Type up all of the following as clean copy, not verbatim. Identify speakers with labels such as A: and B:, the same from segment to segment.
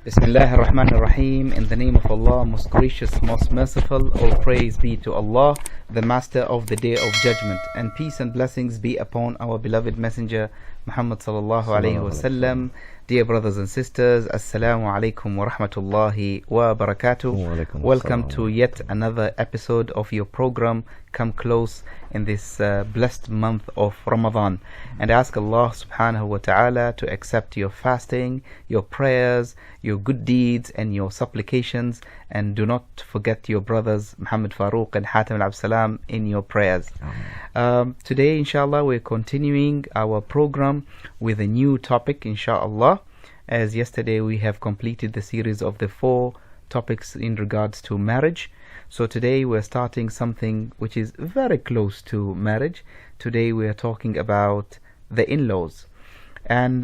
A: Bismillah ar-Rahman ar-Rahim. In the name of Allah, most gracious, most merciful, all praise be to Allah, the Master of the Day of Judgment, and peace and blessings be upon our beloved Messenger, Muhammad sallallahu alayhi wasallam. Dear brothers and sisters, Assalamu alaikum wa rahmatullahi wa barakatuh. Welcome to yet another episode of your program, Come Close, in this blessed month of Ramadan. And ask Allah subhanahu wa ta'ala to accept your fasting, your prayers, your good deeds and your supplications, and do not forget your brothers Muhammad Farooq and Hatim al-Absalam in your prayers. Today inshallah we're continuing our program with a new topic inshallah, as yesterday we have completed the series of the 4 topics in regards to marriage. So today we're starting something which is very close to marriage. Today we are talking about the in-laws. And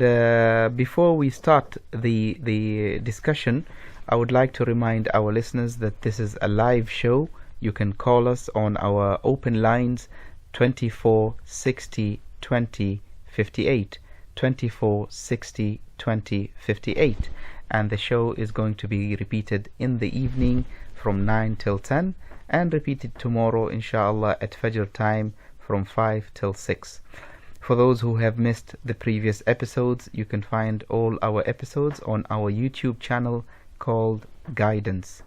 A: before we start the discussion, I would like to remind our listeners that this is a live show. You can call us on our open lines 24 60 20 58, 24 60 20 58, and the show is going to be repeated in the evening from 9 till 10 and repeated tomorrow inshallah at Fajr time from 5 till 6. For those who have missed the previous episodes, you can find all our episodes on our YouTube channel called Guidance.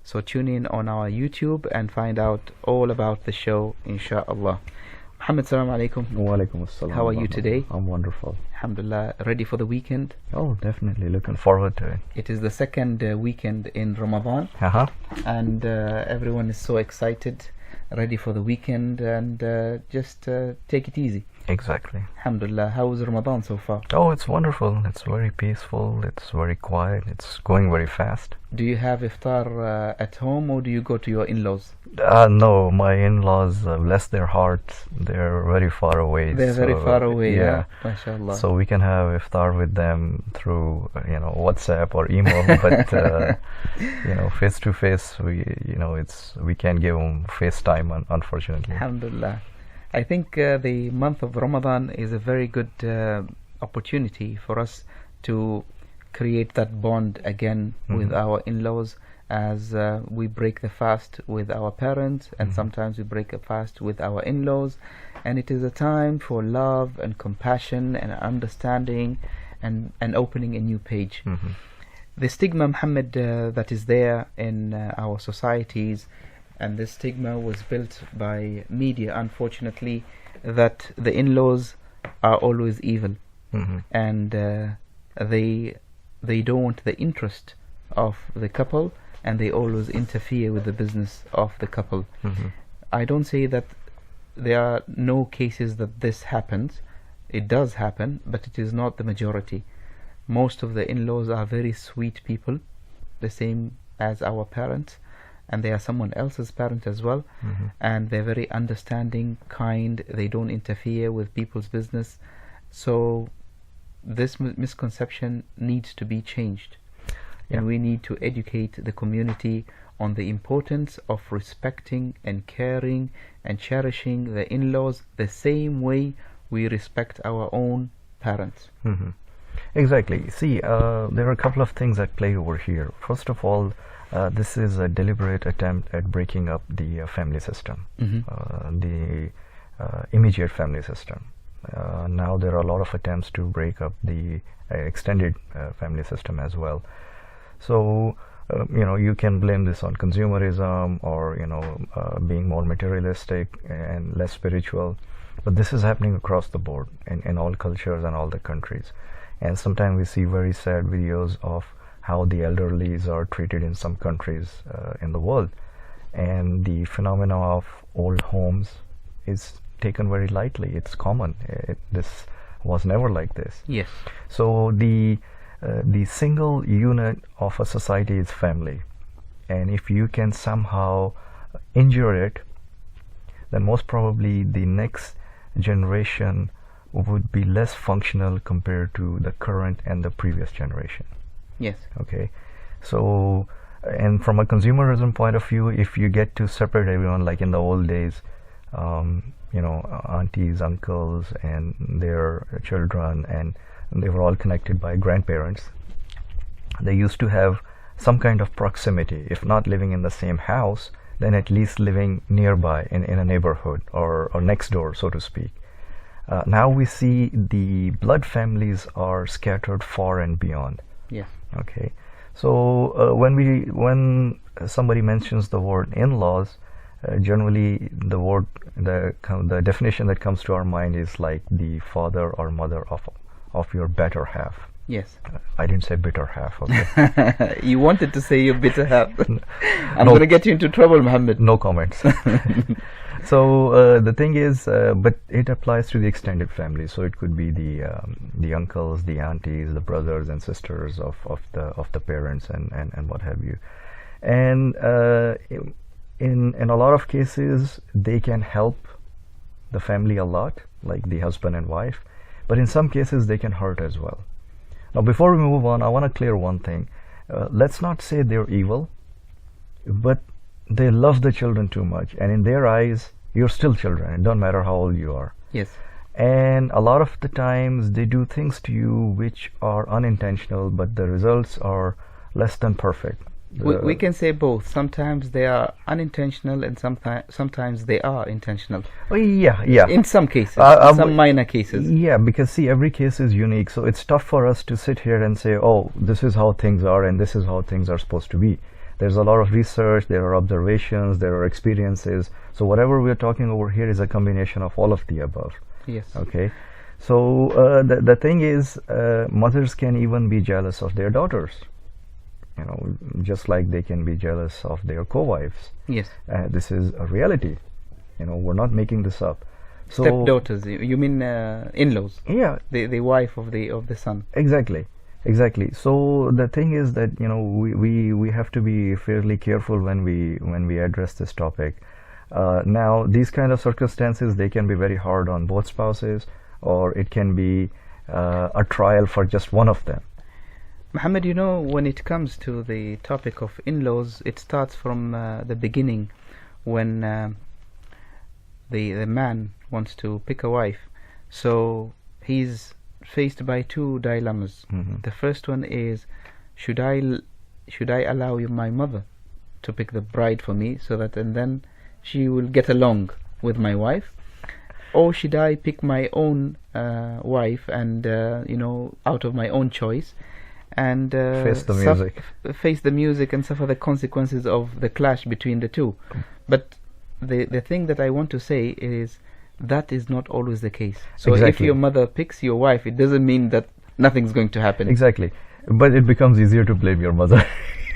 A: So tune in on our YouTube and find out all about the show inshallah. Muhammad, salam alaikum.
B: Wa alaikum assalam.
A: How are you today?
B: I'm wonderful.
A: Alhamdulillah. Ready for the weekend?
B: Oh, definitely. Looking forward to it.
A: It is the second weekend in Ramadan. And everyone is so excited, ready for the weekend, and just take it easy.
B: Exactly.
A: Alhamdulillah. How was Ramadan so far?
B: Oh, it's wonderful. It's very peaceful. It's very quiet. It's going very fast.
A: Do you have iftar at home, or do you go to your in-laws?
B: No, my in-laws, bless their hearts, they're very far away.
A: They're very far away.
B: Yeah.
A: MashaAllah.
B: So we can have iftar with them through, WhatsApp or email, but face to face, we can't give them FaceTime, unfortunately.
A: Alhamdulillah. I think the month of Ramadan is a very good opportunity for us to create that bond again with our in-laws, as we break the fast with our parents, and sometimes we break a fast with our in-laws, and it is a time for love and compassion and understanding and opening a new page. The stigma, Muhammad, that is there in our societies, and this stigma was built by media, unfortunately, that the in-laws are always evil, and they don't want the interest of the couple, and they always interfere with the business of the couple. I don't say that there are no cases that this happens. It does happen, but it is not the majority. Most of the in-laws are very sweet people, the same as our parents, and they are someone else's parent as well, and they're very understanding, kind, they don't interfere with people's business. So this misconception needs to be changed, and we need to educate the community on the importance of respecting and caring and cherishing the in-laws the same way we respect our own parents.
B: Exactly. See, there are a couple of things at play over here. First of all, this is a deliberate attempt at breaking up the family system, the immediate family system. Now there are a lot of attempts to break up the extended family system as well. So, you can blame this on consumerism or, being more materialistic and less spiritual. But this is happening across the board in all cultures and all the countries. And sometimes we see very sad videos of how the elderlies are treated in some countries in the world. And the phenomena of old homes is taken very lightly. It's common. This was never like this.
A: Yes.
B: So the single unit of a society is family, and if you can somehow injure it, then most probably the next generation would be less functional compared to the current and the previous generation.
A: Yes.
B: Okay. So, and from a consumerism point of view, if you get to separate everyone, like in the old days, aunties, uncles, and their children, and they were all connected by grandparents. they used to have some kind of proximity, if not living in the same house, then at least living nearby in a neighborhood or next door, so to speak. Now we see the blood families are scattered far and beyond.
A: Yes.
B: Okay. So when somebody mentions the word in-laws, generally the definition that comes to our mind is like the father or mother of your better half.
A: Yes.
B: I didn't say bitter half. Okay.
A: You wanted to say your bitter half. I'm going to get you into trouble, Muhammad.
B: No comments. So the thing is, but it applies to the extended family. So it could be the uncles, the aunties, the brothers and sisters of the parents and what have you. And in a lot of cases, they can help the family a lot, like the husband and wife. But in some cases, they can hurt as well. Now, before we move on, I want to clear one thing. Let's not say they're evil, but they love the children too much. And in their eyes, you're still children. It don't matter how old you are.
A: Yes.
B: And a lot of the times, they do things to you which are unintentional, but the results are less than perfect.
A: We can say both. Sometimes they are unintentional, and sometimes they are intentional.
B: Oh, yeah.
A: In some cases, some minor cases.
B: Yeah, because see, every case is unique, so it's tough for us to sit here and say, oh, this is how things are, and this is how things are supposed to be. There's a lot of research, there are observations, there are experiences. So whatever we're talking over here is a combination of all of the above.
A: Yes.
B: Okay. So the thing is, mothers can even be jealous of their daughters. You know, just like they can be jealous of their co-wives.
A: Yes.
B: This is a reality. You know, we're not making this up. So
A: stepdaughters, you mean in-laws?
B: Yeah.
A: The wife of the son.
B: Exactly. So the thing is that, you know, we have to be fairly careful when we address this topic. Now, these kind of circumstances, they can be very hard on both spouses, or it can be a trial for just one of them.
A: Muhammad, you know, when it comes to the topic of in-laws, it starts from the beginning, when the man wants to pick a wife. So he's faced by two dilemmas.
B: Mm-hmm.
A: The first one is, should I allow my mother to pick the bride for me, so that and then she will get along with my wife, or should I pick my own wife and out of my own choice, and face the music and suffer the consequences of the clash between the two? But the thing that I want to say is that is not always the case. So
B: exactly.
A: If your mother picks your wife, it doesn't mean that nothing's going to happen.
B: Exactly. But it becomes easier to blame your mother.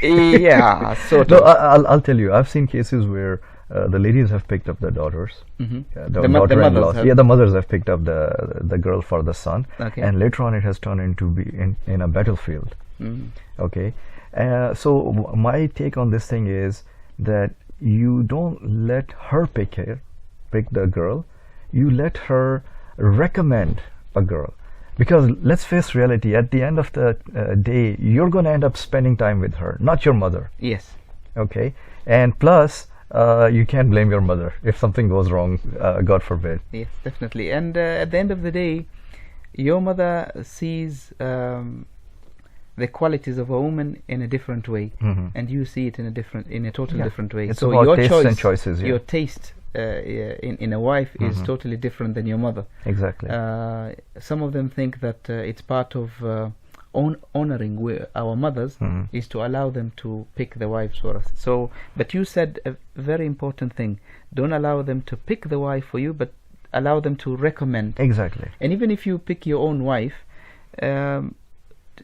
A: Yeah, sort
B: of.
A: No,
B: I'll tell you, I've seen cases where the ladies have picked up the daughters.
A: Mm-hmm.
B: The mothers have. Yeah, the mothers have picked up the girl for the son.
A: Okay.
B: And later on it has turned into be in a battlefield.
A: Mm-hmm.
B: Okay. So my take on this thing is that you don't let her pick the girl. You let her recommend a girl. Because let's face reality, at the end of the day, you're going to end up spending time with her, not your mother.
A: Yes.
B: Okay. And plus, you can't blame your mother if something goes wrong, God forbid.
A: Yes, definitely. And at the end of the day, your mother sees the qualities of a woman in a different way,
B: mm-hmm.
A: and you see it in a totally different way.
B: It's
A: so
B: about
A: your
B: tastes
A: choice
B: and choices. Yeah.
A: Your taste in a wife
B: mm-hmm.
A: is totally different than your mother.
B: Exactly.
A: Some of them think that it's part of honoring our mothers
B: mm-hmm.
A: is to allow them to pick the wives for us. So, but you said a very important thing: don't allow them to pick the wife for you, but allow them to recommend.
B: Exactly.
A: And even if you pick your own wife,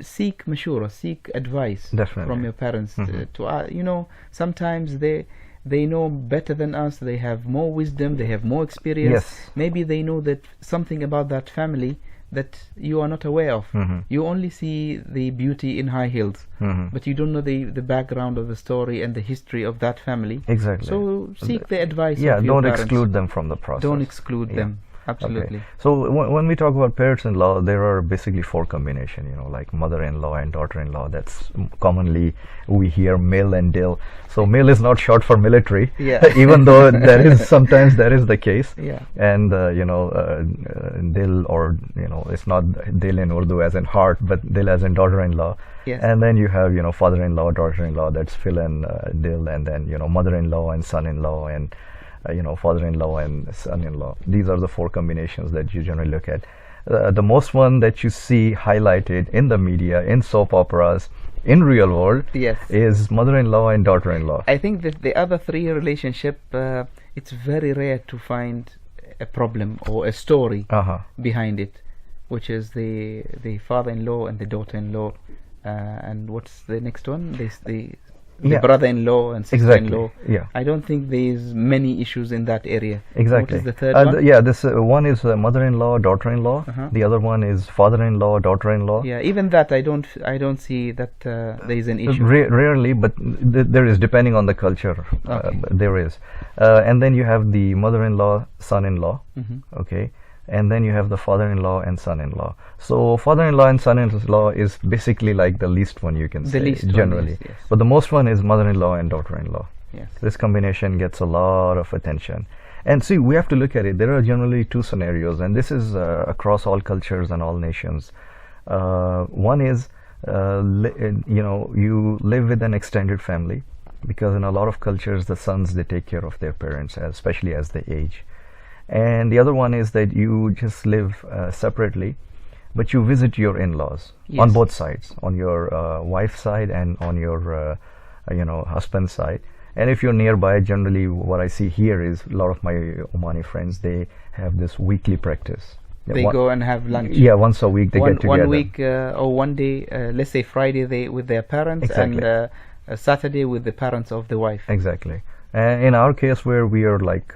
A: seek mashura, seek advice
B: Definitely.
A: from your parents.
B: Mm-hmm.
A: Sometimes they know better than us. They have more wisdom. They have more experience.
B: Yes.
A: Maybe they know that something about that family that you are not aware of.
B: Mm-hmm.
A: You only see the beauty in high heels,
B: mm-hmm.
A: but you don't know the background of the story and the history of that family.
B: Exactly.
A: So seek the advice.
B: Yeah,
A: of your
B: don't
A: parents.
B: exclude them from the process.
A: Don't exclude them. Absolutely.
B: Okay. So when we talk about parents-in-law, there are basically four combinations, like mother-in-law and daughter-in-law. That's commonly we hear male and dil. So male is not short for military,
A: Yeah.
B: even though sometimes that is the case.
A: Yeah.
B: And dil, or it's not dil in Urdu as in heart, but dil as in daughter-in-law.
A: Yes.
B: And then you have father-in-law, daughter-in-law. That's fill in dil, and then mother-in-law and son-in-law, and father-in-law and son-in-law. These are the four combinations that you generally look at. The most one that you see highlighted in the media, in soap operas, in real world,
A: Yes.
B: is mother-in-law and daughter-in-law.
A: I think that the other three relationship, it's very rare to find a problem or a story behind it, which is the father-in-law and the daughter-in-law, and what's the next one? The brother-in-law and sister-in-law.
B: Exactly. Yeah.
A: I don't think there's many issues in that area.
B: Exactly.
A: What is the third one?
B: This one is mother-in-law, daughter-in-law. The other one is father-in-law, daughter-in-law.
A: Yeah, even that I don't see that there is an issue.
B: Rarely, but there is, depending on the culture.
A: Okay.
B: There is, and then you have the mother-in-law, son-in-law. Okay. And then you have the father-in-law and son-in-law. So father-in-law and son-in-law is basically like the least one, you can say,
A: least one,
B: generally.
A: yes.
B: But the most one is mother-in-law and daughter-in-law.
A: Yes.
B: This combination gets a lot of attention. And see, we have to look at it. There are generally two scenarios, and this is across all cultures and all nations. One is, you live with an extended family, because in a lot of cultures, the sons, they take care of their parents, especially as they age. And the other one is that you just live separately, but you visit your in-laws on both sides, on your wife's side and on your husband's side. And if you're nearby, generally what I see here is a lot of my Omani friends, they have this weekly practice.
A: They go and have lunch.
B: Yeah, once a week they get together.
A: 1 week or 1 day, let's say Friday with their parents,
B: Exactly.
A: and Saturday with the parents of the wife.
B: Exactly. And in our case, where we are like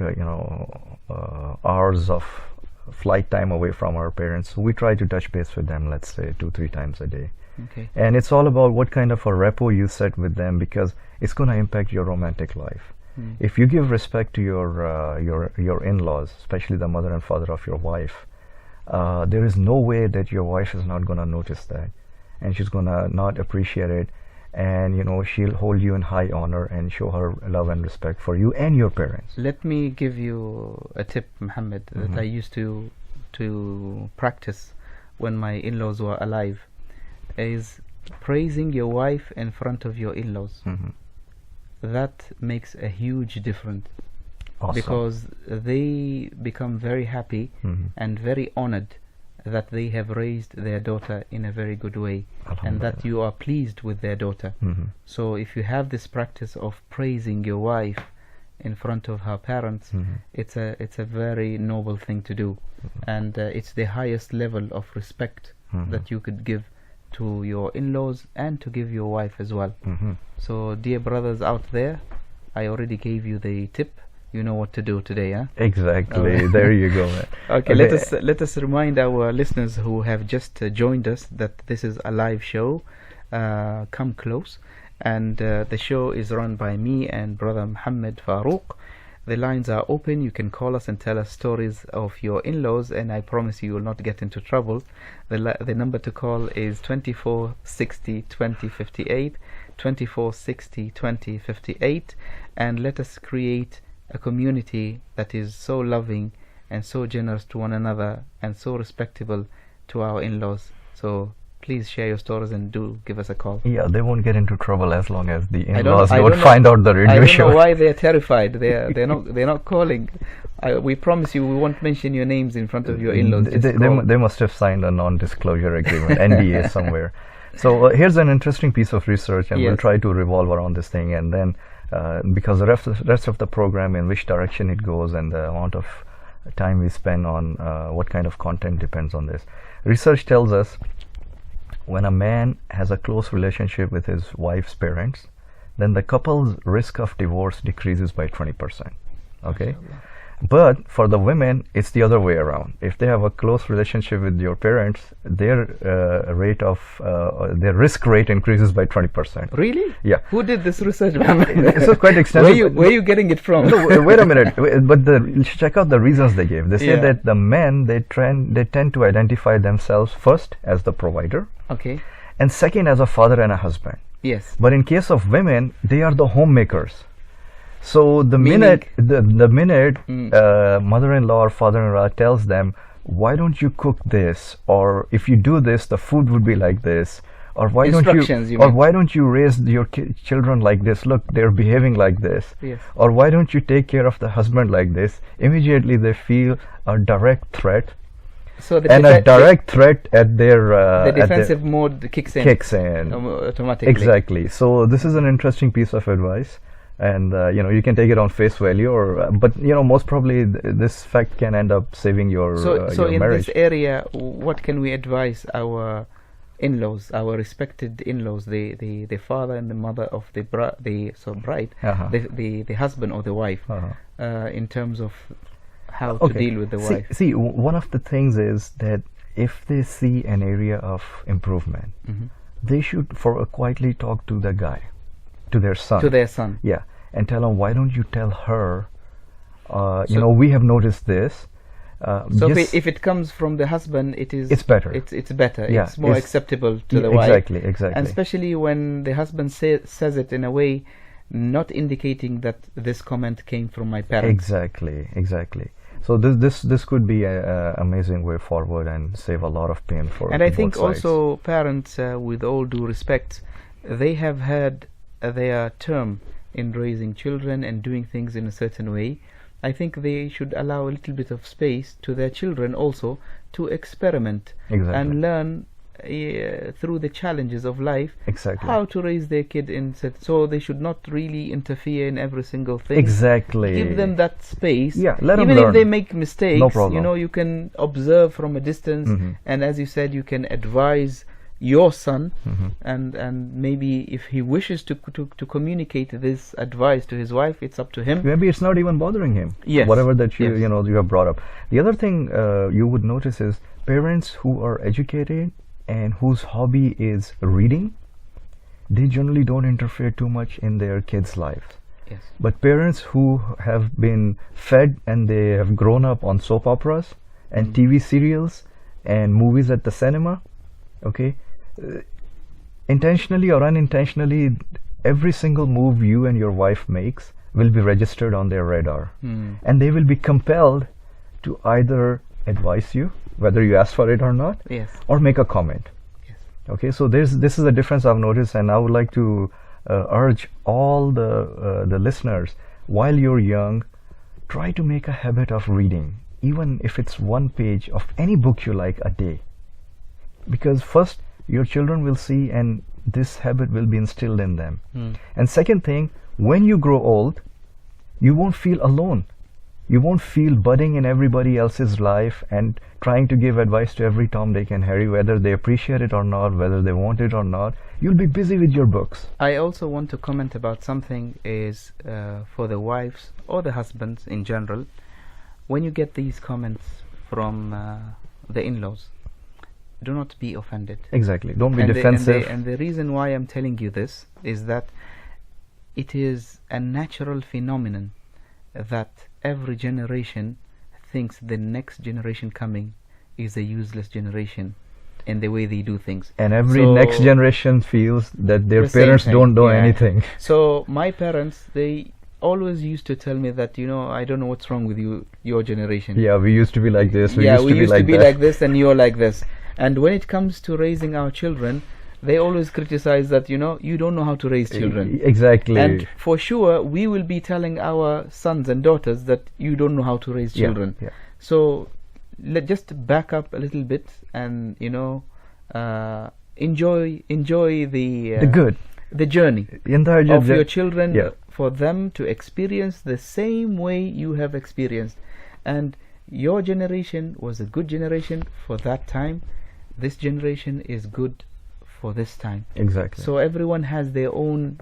B: hours of flight time away from our parents, we try to touch base with them, let's say 2-3 times a day.
A: Okay.
B: And it's all about what kind of a rapport you set with them, because it's going to impact your romantic life. If you give respect to your in-laws, especially the mother and father of your wife, there is no way that your wife is not going to notice that, and she's going to not appreciate it, and she'll hold you in high honor and show her love and respect for you and your parents.
A: Let me give you a tip, Muhammad, that I used to practice when my in-laws were alive, is praising your wife in front of your in-laws. That makes a huge difference.
B: Awesome.
A: Because they become very happy and very honored that they have raised their daughter in a very good way, and that you are pleased with their daughter. So if you have this practice of praising your wife in front of her parents, it's a very noble thing to do, and it's the highest level of respect that you could give to your in-laws and to give your wife as well. So dear brothers out there, I already gave you the tip. You know what to do today, huh?
B: Exactly. There you go, man.
A: Okay, let us remind our listeners who have just joined us that this is a live show. Come close, and the show is run by me and brother Muhammad Farooq. The lines are open. You can call us and tell us stories of your in-laws, and I promise you will not get into trouble. The number to call is 24 60 20 58, 24 60 20 58, and let us create a community that is so loving and so generous to one another and so respectable to our in-laws. So please share your stories and do give us a call.
B: Yeah, they won't get into trouble as long as the in-laws don't find out the radio show.
A: I don't know why they're terrified. They're not calling. We promise you we won't mention your names in front of your in-laws.
B: They must have signed a non-disclosure agreement, NDA somewhere. So here's an interesting piece of research, and we'll try to revolve around this thing, and then because the rest of the program, in which direction it goes and the amount of time we spend on what kind of content depends on this. Research tells us when a man has a close relationship with his wife's parents, then the couple's risk of divorce decreases by 20%. Okay, But for the women, it's the other way around. If they have a close relationship with your parents, their their risk rate increases by 20%.
A: Really?
B: Yeah.
A: Who did this research?
B: This is quite extensive.
A: Where are you getting it from?
B: No, wait a minute. But you should check out the reasons they gave. They say that the men, they tend to identify themselves first as the provider.
A: Okay.
B: And second as a father and a husband.
A: Yes.
B: But in case of women, they are the homemakers. So the
A: Meaning,
B: minute mother-in-law or father-in-law tells them, why don't you cook this, or if you do this, the food would be like this, or why don't you raise your children like this? Look, they're behaving like this.
A: Yes.
B: Or why don't you take care of the husband like this? Immediately they feel a direct threat.
A: So
B: a direct threat at their
A: the defensive mode kicks in automatically.
B: Exactly. So this is an interesting piece of advice, and you can take it on face value, or but most probably this fact can end up saving your
A: so
B: your
A: in
B: marriage.
A: this area, what can we advise our in-laws, our respected in-laws, the father and the mother of the bride, the husband or the wife, in terms of how to deal with the wife?
B: See, one of the things is that if they see an area of improvement, they should quietly talk to the guy, to their son.
A: To their son.
B: Yeah, and tell him, why don't you tell her, we have noticed this.
A: So if it comes from the husband, it's better. It's better.
B: Yeah,
A: it's more acceptable to the wife.
B: Exactly.
A: And especially when the husband says it in a way not indicating that this comment came from my parents.
B: Exactly. So this could be an amazing way forward and save a lot of pain for.
A: And I think
B: both sides.
A: also parents, with all due respect, they have had their term in raising children and doing things in a certain way. I think they should allow a little bit of space to their children also to experiment and learn through the challenges of life how to raise their kid so they should not really interfere in every single thing. Give them that space.
B: Let them
A: even
B: learn.
A: if they make mistakes,
B: no problem.
A: You can observe from a distance, and as you said, you can advise your son, and maybe if he wishes to communicate this advice to his wife, it's up to him.
B: Maybe it's not even bothering him. Whatever that you have brought up. The other thing you would notice is parents who are educated and whose hobby is reading, they generally don't interfere too much in their kids' lives. But parents who have been fed and they have grown up on soap operas and TV serials and movies at the cinema, intentionally or unintentionally, every single move you and your wife makes will be registered on their radar, and they will be compelled to either advise you, whether you ask for it or not, or make a comment. So this is a difference I've noticed, and I would like to urge all the listeners, while you're young, try to make a habit of reading, even if it's one page of any book you like a day, because first your children will see, and this habit will be instilled in them. And second thing, when you grow old, you won't feel alone. You won't feel budding in everybody else's life and trying to give advice to every Tom, Dick and Harry, whether they appreciate it or not, whether they want it or not. You'll be busy with your books.
A: I also want to comment about something is for the wives or the husbands in general. When you get these comments from the in-laws, do not be offended.
B: Exactly. Don't be defensive.
A: And the reason why I'm telling you this is that it is a natural phenomenon that every generation thinks the next generation coming is a useless generation in the way they do things.
B: And every next generation feels that their parents don't know anything.
A: So my parents, they always used to tell me that, I don't know what's wrong with your generation.
B: We used to be like this.
A: We used to be like this, and you're like this. And when it comes to raising our children, they always criticize that, you don't know how to raise children.
B: Exactly.
A: And for sure, we will be telling our sons and daughters that you don't know how to raise children. So let's just back up a little bit and, enjoy the journey of your children, for them to experience the same way you have experienced. And your generation was a good generation for that time. This generation is good for this time.
B: Exactly.
A: So everyone has their own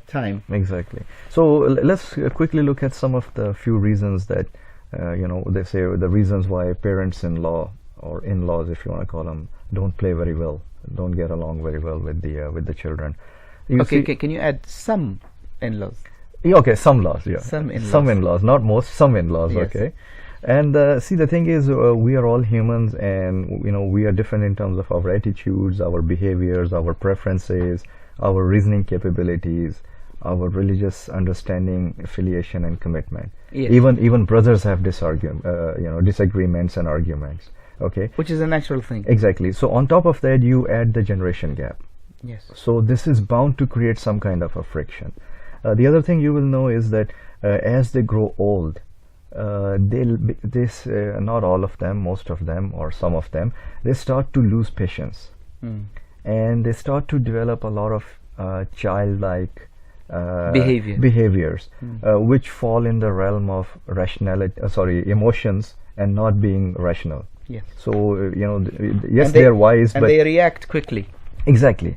A: time.
B: Exactly. So let's quickly look at some of the few reasons that They say the reasons why parents-in-law or in-laws, if you want to call them, don't play very well, don't get along very well with the children.
A: Can you add some in-laws?
B: Yeah, okay, some laws, yeah.
A: Some in-laws.
B: Some in-laws, not most, some in-laws,
A: Yes.
B: okay. And see, the thing is, we are all humans, and we are different in terms of our attitudes, our behaviors, our preferences, our reasoning capabilities, our religious understanding, affiliation, and commitment.
A: Yes.
B: Even brothers have disagreements and arguments. Okay.
A: Which is a natural thing.
B: Exactly. So on top of that, you add the generation gap.
A: Yes.
B: So this is bound to create some kind of a friction. The other thing you will know is that as they grow old, not all of them, most of them, or some of them, they start to lose patience, and they start to develop a lot of childlike behaviors, which fall in the realm of emotions and not being rational.
A: Yes.
B: So yes, they're wise,
A: and
B: but
A: they react quickly.
B: Exactly,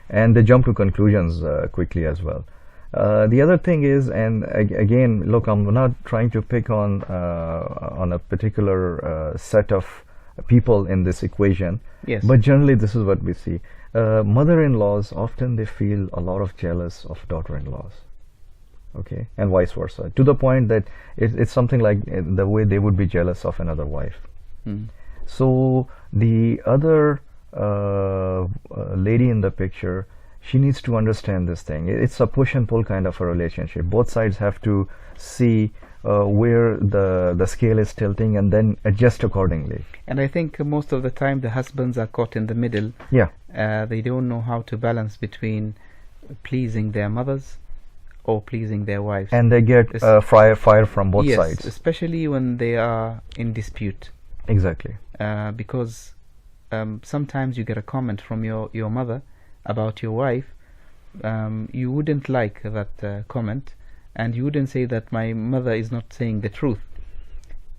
B: and they jump to conclusions quickly as well. The other thing is, and again, look, I'm not trying to pick on a particular set of people in this equation.
A: Yes.
B: But generally, this is what we see. Mother-in-laws often they feel a lot of jealous of daughter-in-laws. Okay, and vice versa, to the point that it's something like the way they would be jealous of another wife. So the other lady in the picture, she needs to understand this thing. It's a push and pull kind of a relationship. Both sides have to see where the scale is tilting and then adjust accordingly.
A: And I think most of the time the husbands are caught in the middle.
B: Yeah.
A: They don't know how to balance between pleasing their mothers or pleasing their wives.
B: And they get fire from both sides.
A: Especially when they are in dispute.
B: Exactly.
A: Because sometimes you get a comment from your mother about your wife. You wouldn't like that comment, and you wouldn't say that my mother is not saying the truth,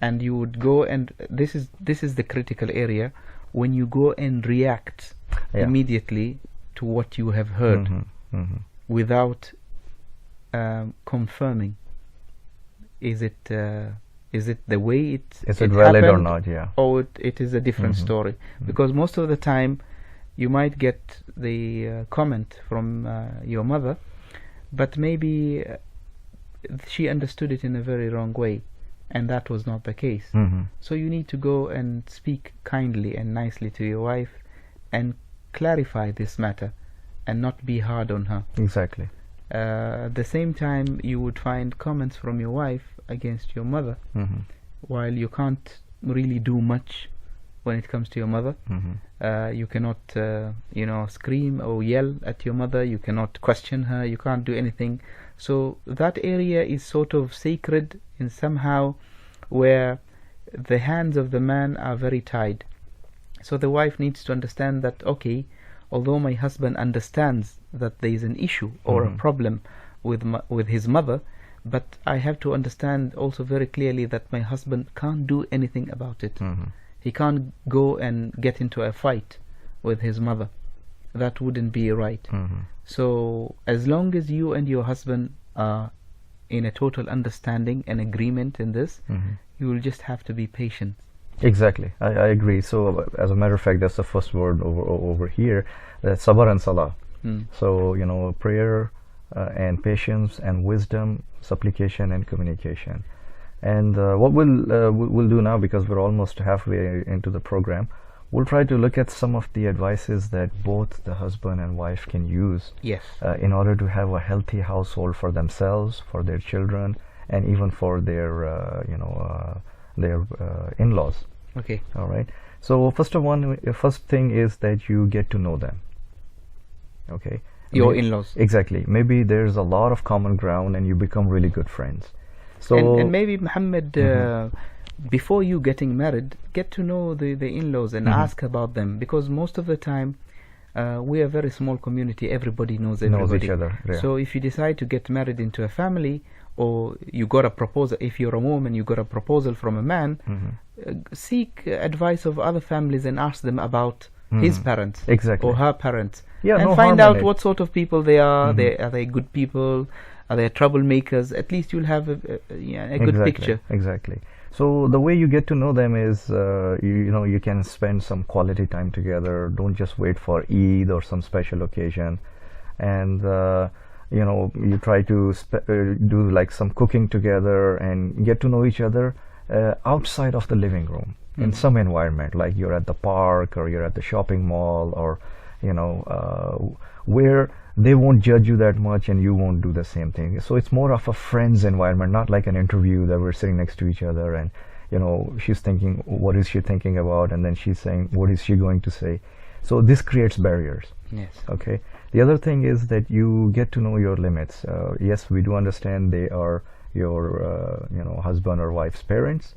A: and you would go, and this is the critical area, when you go and react immediately to what you have heard without confirming is it the way
B: is it valid or
A: happened,
B: not? Yeah.
A: or it is a different story, because most of the time you might get the comment from your mother, but maybe she understood it in a very wrong way, and that was not the case. So you need to go and speak kindly and nicely to your wife and clarify this matter and not be hard on her.
B: Exactly.
A: At the same time, you would find comments from your wife against your mother, while you can't really do much when it comes to your mother. You cannot scream or yell at your mother, you cannot question her, you can't do anything. So that area is sort of sacred in somehow, where the hands of the man are very tied. So the wife needs to understand that, okay, although my husband understands that there is an issue or a problem with his mother, but I have to understand also very clearly that my husband can't do anything about it. He can't go and get into a fight with his mother. That wouldn't be right. So as long as you and your husband are in a total understanding and agreement in this, you will just have to be patient.
B: Exactly, I agree. So as a matter of fact, that's the first word over here, that's sabr and salah. So prayer and patience and wisdom, supplication and communication. And what we'll do now, because we're almost halfway into the program, we'll try to look at some of the advices that both the husband and wife can use in order to have a healthy household for themselves, for their children, and even for their in-laws.
A: Okay.
B: All right. So first thing is that you get to know them. Okay.
A: Your in-laws.
B: Exactly. Maybe there's a lot of common ground and you become really good friends. So
A: and maybe, Muhammad, before you getting married, get to know the in-laws and ask about them, because most of the time we are a very small community, everybody knows everybody.
B: Knows each other. Yeah.
A: So if you decide to get married into a family, or you got a proposal, if you're a woman, you got a proposal from a man, seek advice of other families and ask them about his parents
B: or
A: her parents,
B: Yeah,
A: and
B: no
A: find
B: harm in
A: out
B: it.
A: what sort of people they are. Are they good people? Are they troublemakers? At least you'll have a good picture.
B: Exactly. So the way you get to know them is, you can spend some quality time together. Don't just wait for Eid or some special occasion, and you try to do like some cooking together and get to know each other outside of the living room in some environment, like you're at the park or you're at the shopping mall, or where they won't judge you that much and you won't do the same thing. So it's more of a friend's environment, not like an interview that we're sitting next to each other and she's thinking, what is she thinking about, and then she's saying, what is she going to say. So this creates barriers.
A: Yes.
B: Okay. The other thing is that you get to know your limits. Yes, we do understand they are your husband or wife's parents.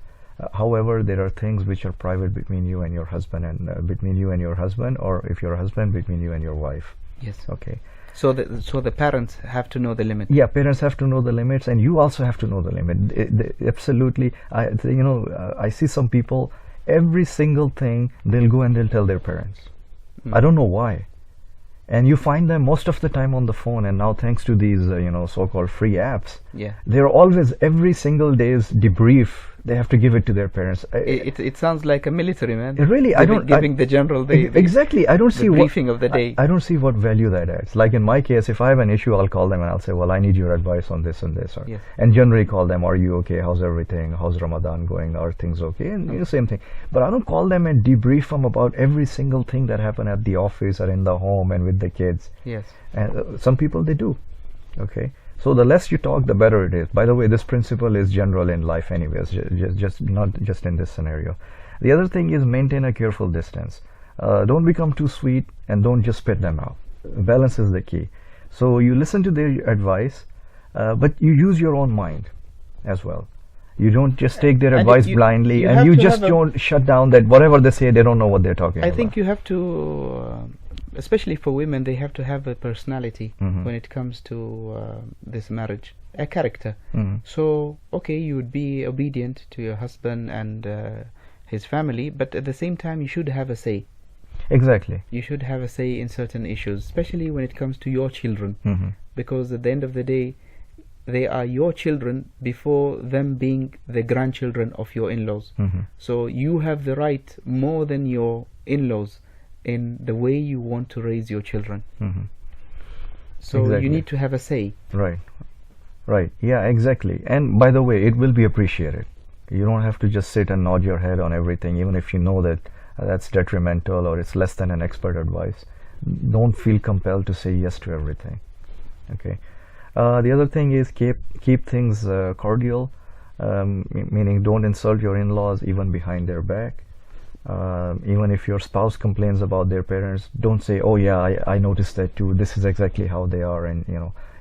B: However, there are things which are private between you and your husband, and between you and your husband, or if you're a husband, between you and your wife.
A: Yes.
B: Okay.
A: So the parents have to know the limit.
B: Yeah, parents have to know the limits, and you also have to know the limit. Absolutely. I see some people, every single thing they'll go and they'll tell their parents. I don't know why. And you find them most of the time on the phone, and now thanks to these so-called free apps, they're always, every single day's debrief, they have to give it to their parents.
A: It sounds like a military, man.
B: Really,
A: giving the general
B: exactly. I don't see
A: briefing of the day.
B: I don't see what value that adds. Like in my case, if I have an issue, I'll call them and I'll say, well, I need your advice on this and this, and generally call them, are you okay? How's everything? How's Ramadan going? Are things okay? And same thing. But I don't call them and debrief them about every single thing that happened at the office or in the home and with the kids.
A: Yes.
B: And some people, they do. Okay. So the less you talk, the better it is. By the way, this principle is general in life anyways, just not just in this scenario. The other thing is maintain a careful distance. Don't become too sweet, and don't just spit them out. Balance is the key. So you listen to their advice, but you use your own mind as well. You don't just take their advice blindly, and you just don't shut down that whatever they say, they don't know what they're talking about.
A: I think you have to, especially for women, they have to have a personality when it comes to this marriage, a character. So, okay, you would be obedient to your husband and his family, but at the same time, you should have a say.
B: Exactly.
A: You should have a say in certain issues, especially when it comes to your children, because at the end of the day, they are your children before them being the grandchildren of your in-laws. So you have the right more than your in-laws in the way you want to raise your children. So you need to have a say.
B: Right. Yeah, exactly. And by the way, it will be appreciated. You don't have to just sit and nod your head on everything, even if you know that that's detrimental or it's less than an expert advice. Don't feel compelled to say yes to everything. Okay. The other thing is keep things cordial, meaning don't insult your in-laws even behind their back. Even if your spouse complains about their parents, don't say, oh yeah, I noticed that too, this is exactly how they are, and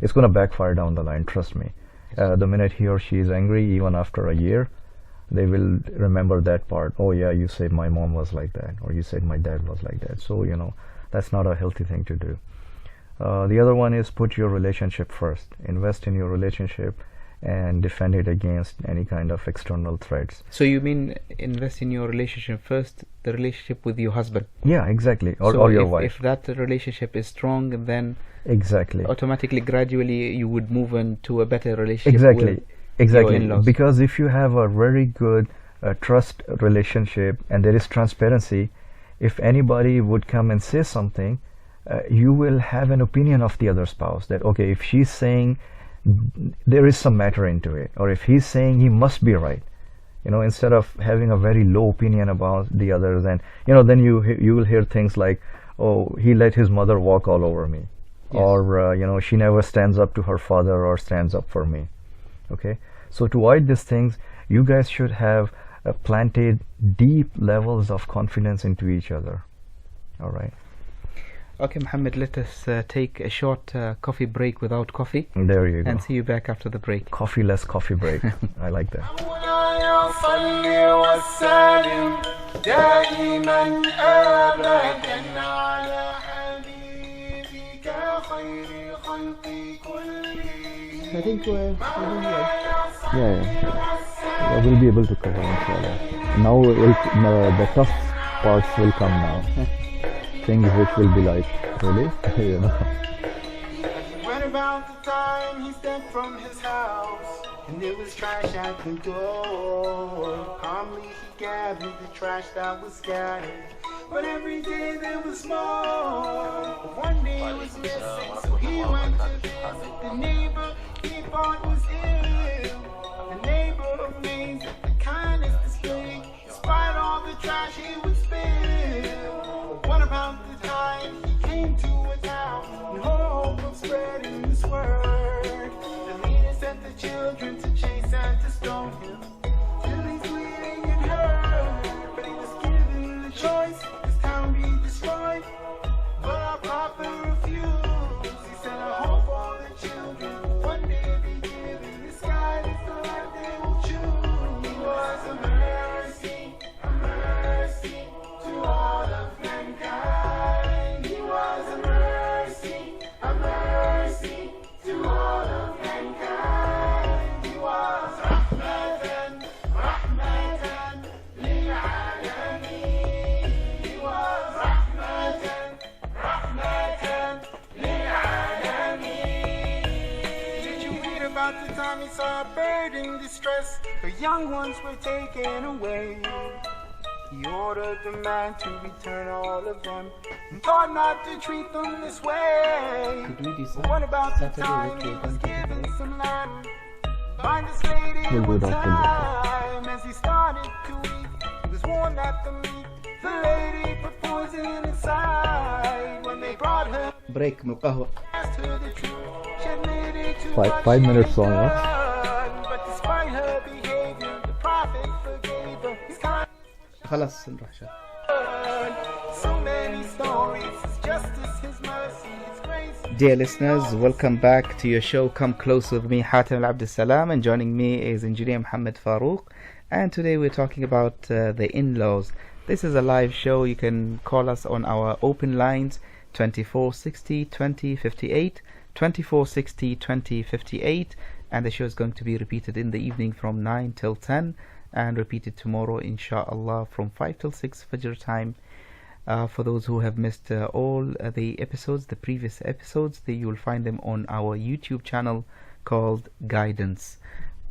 B: it's going to backfire down the line, trust me. The minute he or she is angry, even after a year, they will remember that part. Oh yeah, you said my mom was like that, or you said my dad was like that. So that's not a healthy thing to do. The other one is put your relationship first. Invest in your relationship and defend it against any kind of external threats.
A: So you mean invest in your relationship first, the relationship with your husband?
B: Yeah, exactly. Or your wife.
A: If that relationship is strong, then
B: exactly,
A: automatically, gradually, you would move into a better relationship.
B: Exactly.
A: Your in-laws.
B: Because if you have a very good trust relationship and there is transparency, if anybody would come and say something, you will have an opinion of the other spouse that, okay, if she's saying there is some matter into it, or if he's saying he must be right, instead of having a very low opinion about the others, and then you will hear things like, oh, he let his mother walk all over me, or she never stands up to her father or stands up for me. Okay, so to avoid these things, you guys should have planted deep levels of confidence into each other. All right.
A: Okay, Muhammad, let us take a short coffee break without coffee.
B: There you go.
A: And see you back after the break.
B: Coffee-less coffee break. I like that.
A: I think we're doing well.
B: Yeah. We'll be able to cover inshallah. Now the tough parts will come now. things which will be like, really? You know.
C: When about the time he stepped from his house, and there was trash at the door. Calmly he gathered the trash that was scattered, but every day there was more. But one day it was missing, so he went to visit the neighbor he thought was ill. The neighbor amazed at the kindness displayed, despite all the trash he would spill. But what about the time he came to a town and hope of spreading this word? The leader sent the children to chase and to stone him till he's bleeding and hurt. But he was given the choice, this town be destroyed, but our papa refused. He said, I hope all the children one day be given this guidance, the life they will choose. He was a mercy to all of mankind. He was a mercy to all of mankind. He was rahmatan lil alamin. He was rahmatan lil alamin. Did you read about the time he saw a bird in distress? The young ones were taken away. He ordered the man to return all of them and thought not to treat them this way. But what about the time he was given some land by this lady one time? As he started to eat, he was warned not to meet the lady put poison inside. When they brought her,
A: بريك من القهوة.
C: asked her the truth, she admitted to
B: Five minutes long, huh?
C: But despite her behavior, the prophet forgave her. His kind
A: خلاص نروح شو.
C: so many stories, His justice, His mercy, His grace.
A: Dear listeners, welcome back to your show Come Close with me, Hatem Al Salam, and joining me is Engineer Muhammad Farooq. And today we're talking about the in-laws. This is a live show. You can call us on our open lines 2460 2058, 2460 2058, and the show is going to be repeated in the evening from 9 till 10 and repeated tomorrow inshallah from 5 till 6 Fajr time. For those who have missed all the episodes, the previous episodes, you will find them on our YouTube channel called Guidance.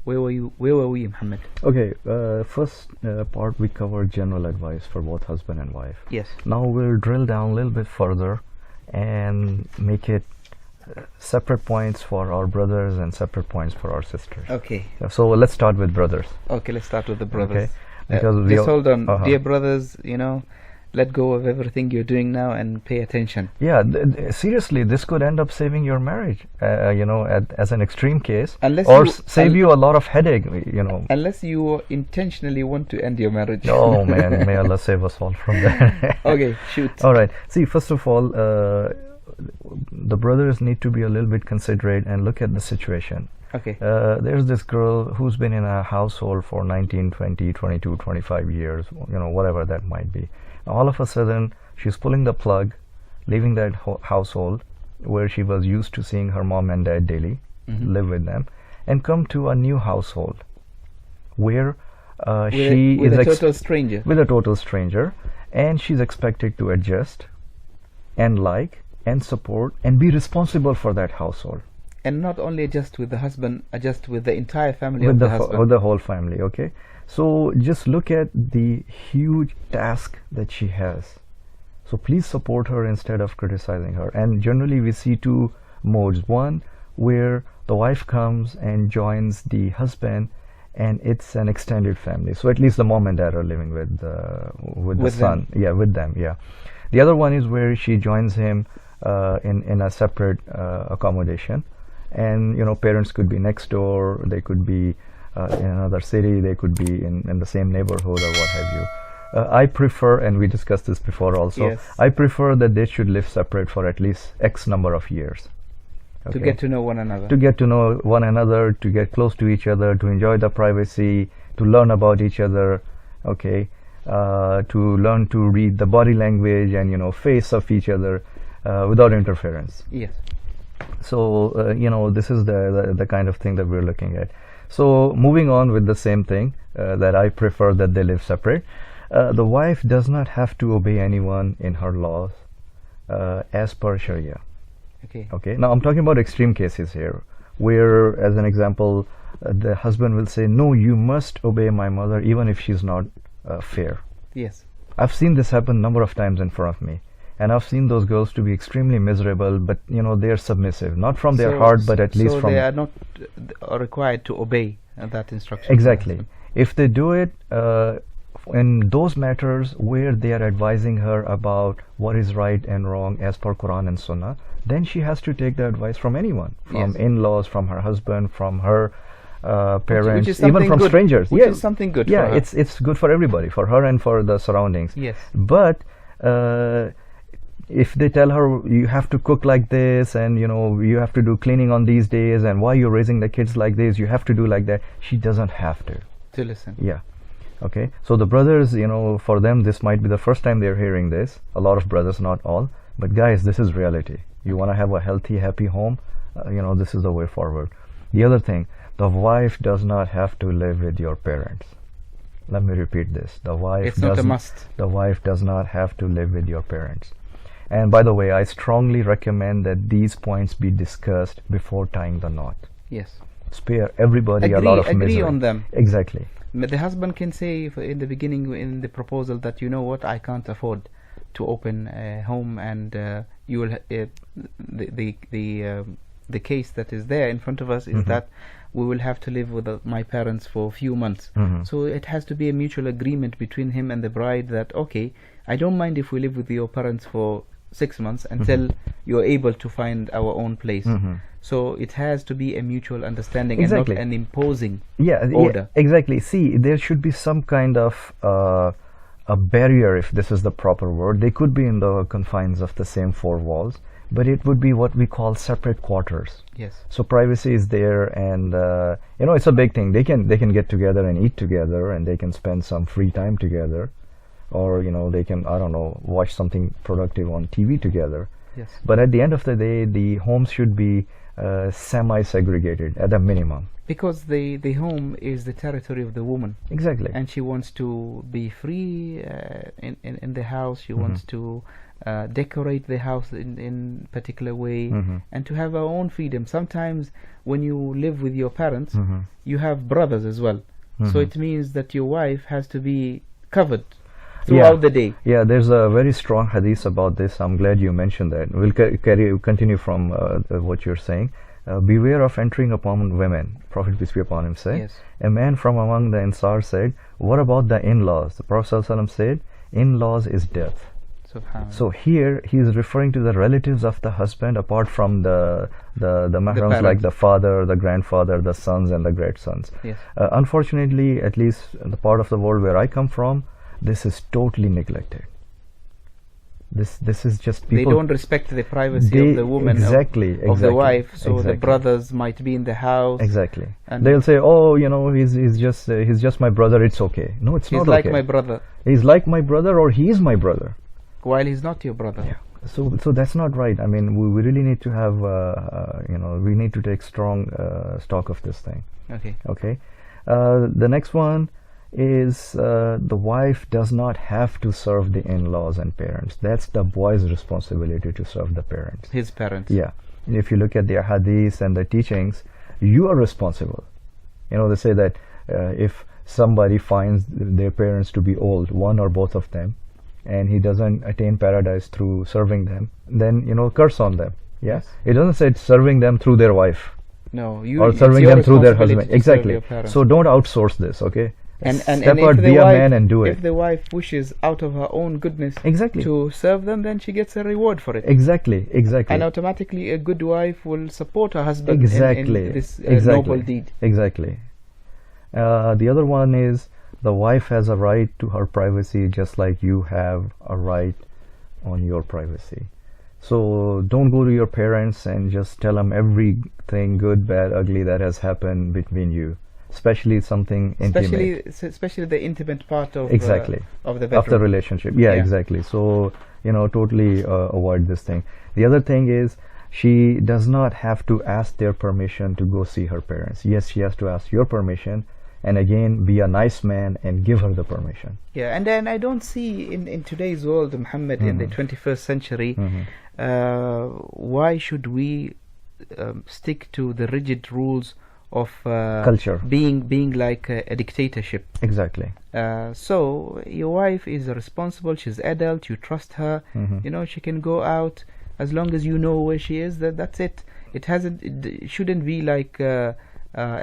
A: Where were we, Muhammad?
B: Okay, first part we covered general advice for both husband and wife.
A: Yes.
B: Now we'll drill down a little bit further and make it separate points for our brothers and separate points for our sisters.
A: Okay.
B: So let's start with brothers.
A: Okay, let's start with the brothers.
B: Okay. Because
A: just hold on.
B: Uh-huh.
A: Dear brothers, let go of everything you're doing now and pay attention.
B: Yeah, seriously, this could end up saving your marriage, as an extreme case,
A: Unless
B: or
A: you-
B: save you a lot of headache,
A: Unless you intentionally want to end your marriage.
B: Oh man, may Allah save us all from that.
A: Okay, shoot.
B: All right. See, first of all, the brothers need to be a little bit considerate and look at the situation.
A: Okay.
B: There's this girl who's been in a household for 19, 20, 22, 25 years, whatever that might be. All of a sudden, she's pulling the plug, leaving that household where she was used to seeing her mom and dad daily, live with them, and come to a new household where she
A: with
B: is
A: a total stranger.
B: with a total stranger, and she's expected to adjust and like and support and be responsible for that household.
A: And not only just with the husband, just with the entire family
B: With
A: of
B: the,
A: the husband.
B: with the whole family, okay? So just look at the huge task that she has. So please support her instead of criticizing her. And generally we see two modes. One, where the wife comes and joins the husband, and it's an extended family. So at least the mom and dad are living with the
A: With
B: son.
A: them.
B: Yeah, with them, yeah. The other one is where she joins him in a separate accommodation. And parents could be next door, they could be in another city, they could be in the same neighborhood or what have you. I prefer, and we discussed this before also,
A: Yes.
B: I prefer that they should live separate for at least X number of years.
A: To
B: Okay?
A: get to know one another.
B: To get to know one another, to get close to each other, to enjoy the privacy, to learn about each other, okay, to learn to read the body language and face of each other without interference.
A: Yes.
B: So this is the kind of thing that we're looking at. So moving on with the same thing, that I prefer that they live separate. The wife does not have to obey anyone in her laws. as per Sharia.
A: Okay.
B: Okay, now I'm talking about extreme cases here, where, as an example, the husband will say, no, you must obey my mother even if she's not fair.
A: Yes.
B: I've seen this happen a number of times in front of me, and I've seen those girls to be extremely miserable, but they're submissive, not from their heart, but at least from...
A: So they are not required to obey that instruction.
B: Exactly. If they do it in those matters where they are advising her about what is right and wrong as per Quran and Sunnah, then she has to take the advice from anyone, from in-laws, from her husband, from her parents, even from strangers.
A: Which is something good for her.
B: It's good for everybody, for her and for the surroundings.
A: Yes.
B: But if they tell her, you have to cook like this, and you have to do cleaning on these days, and why you're raising the kids like this, you have to do like that, she doesn't have to
A: listen.
B: Yeah. Okay, so the brothers, for them this might be the first time they're hearing this. A lot of brothers, not all, but guys, this is reality. You want to have a healthy, happy home, this is the way forward. The other thing, the wife does not have to live with your parents. Let me repeat this. The wife
A: not a must.
B: The wife does not have to live with your parents. And by the way, I strongly recommend that these points be discussed before tying the knot.
A: Yes.
B: Spare everybody a lot of misery.
A: Agree on them.
B: Exactly.
A: The husband can say in the beginning, in the proposal, that you know what, I can't afford to open a home, and you will the case that is there in front of us is that we will have to live with my parents for a few months. So it has to be a mutual agreement between him and the bride that, okay, I don't mind if we live with your parents for 6 months until you're able to find our own place. So it has to be a mutual understanding and not an imposing order.
B: Yeah, exactly. See, there should be some kind of a barrier, if this is the proper word. They could be in the confines of the same four walls, but it would be what we call separate quarters.
A: Yes.
B: So privacy is there, and it's a big thing. They can get together and eat together, and they can spend some free time together, or they can, I don't know, watch something productive on TV together.
A: Yes.
B: But at the end of the day, the homes should be semi-segregated at a minimum.
A: Because the home is the territory of the woman.
B: Exactly.
A: And she wants to be free in the house. She wants to decorate the house in particular way, and to have her own freedom. Sometimes when you live with your parents, you have brothers as well. So it means that your wife has to be covered throughout the day. Yeah,
B: there's a very strong hadith about this. I'm glad you mentioned that. We'll continue from what you're saying. Beware of entering upon women. Prophet, peace be upon him, said, a man from among the Ansar said, what about the in-laws? The Prophet ﷺ said, in-laws is death. So here he is referring to the relatives of the husband apart from the mahrams, like the father, the grandfather, the sons, and the great-sons.
A: Yes.
B: Unfortunately, at least in the part of the world where I come from, this is totally neglected. This is just people.
A: They don't respect the privacy of the woman, of the wife. So the brothers might be in the house.
B: Exactly. And they'll say, "Oh, he's just my brother. It's okay." No, it's not okay.
A: He's like my brother.
B: He's like my brother, or he is my brother.
A: While he's not your brother.
B: Yeah. So that's not right. I mean, we really need to have, we need to take strong stock of this thing.
A: Okay.
B: Okay. The next one is the wife does not have to serve the in-laws and parents. That's the boy's responsibility to serve the parents.
A: His parents.
B: Yeah. If you look at the hadith and the teachings, you are responsible. They say that if somebody finds their parents to be old, one or both of them, and he doesn't attain paradise through serving them, then curse on them. Yeah. It doesn't say serving them through their wife.
A: No,
B: or serving them through their husband. Exactly. So don't outsource this, okay?
A: And
B: step out, be a man, and do it.
A: If the wife wishes out of her own goodness
B: exactly
A: to serve them, then she gets a reward for it.
B: Exactly.
A: And automatically a good wife will support her husband
B: exactly
A: in this noble deed.
B: Exactly. The other one is the wife has a right to her privacy just like you have a right on your privacy. So don't go to your parents and just tell them everything good, bad, ugly that has happened between you. Especially something intimate.
A: Especially the intimate part of
B: of the
A: bedroom.
B: Of the relationship. Yeah, exactly. So, totally avoid this thing. The other thing is she does not have to ask their permission to go see her parents. Yes, she has to ask your permission, and again be a nice man and give her the permission.
A: Yeah, and then I don't see in today's world, Muhammad, in the 21st century, why should we stick to the rigid rules of
B: culture,
A: being like a dictatorship?
B: Exactly.
A: So your wife is responsible, she's adult, you trust her, you know, she can go out as long as you know where she is. That's it. It shouldn't be like a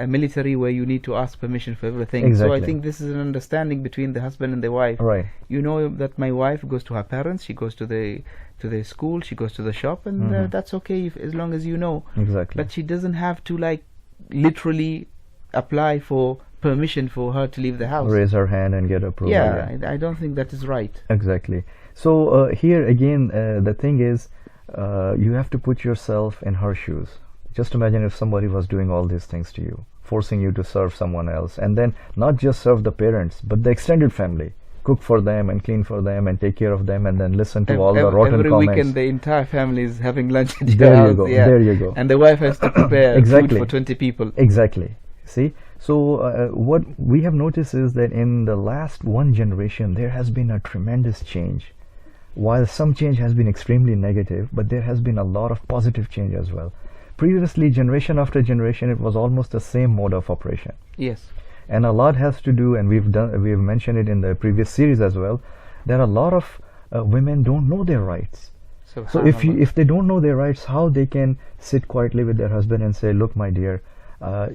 A: military where you need to ask permission for everything.
B: Exactly.
A: So I think this is an understanding between the husband and the wife.
B: Right.
A: You know that my wife goes to her parents, she goes to the school, she goes to the shop, and that's okay as long as you know.
B: Exactly.
A: But she doesn't have to like literally apply for permission for her to leave the house.
B: Raise her hand and get approval.
A: Yeah, I don't think that is right.
B: Exactly. So here again, the thing is, you have to put yourself in her shoes. Just imagine if somebody was doing all these things to you, forcing you to serve someone else, and then not just serve the parents, but the extended family. Cook for them and clean for them and take care of them, and then listen to all the rotten
A: every
B: comments.
A: weekend the entire family is having lunch at your
B: There
A: house.
B: you go.
A: Yeah.
B: There you go.
A: And the wife has to prepare
B: Exactly.
A: food for 20 people.
B: Exactly. See, so what we have noticed is that in the last one generation there has been a tremendous change. While some change has been extremely negative, but there has been a lot of positive change as well. Previously, generation after generation, it was almost the same mode of operation.
A: Yes.
B: And a lot has to do, and we've mentioned it in the previous series as well, that a lot of women don't know their rights. So if they don't know their rights, how they can sit quietly with their husband and say, look, my dear,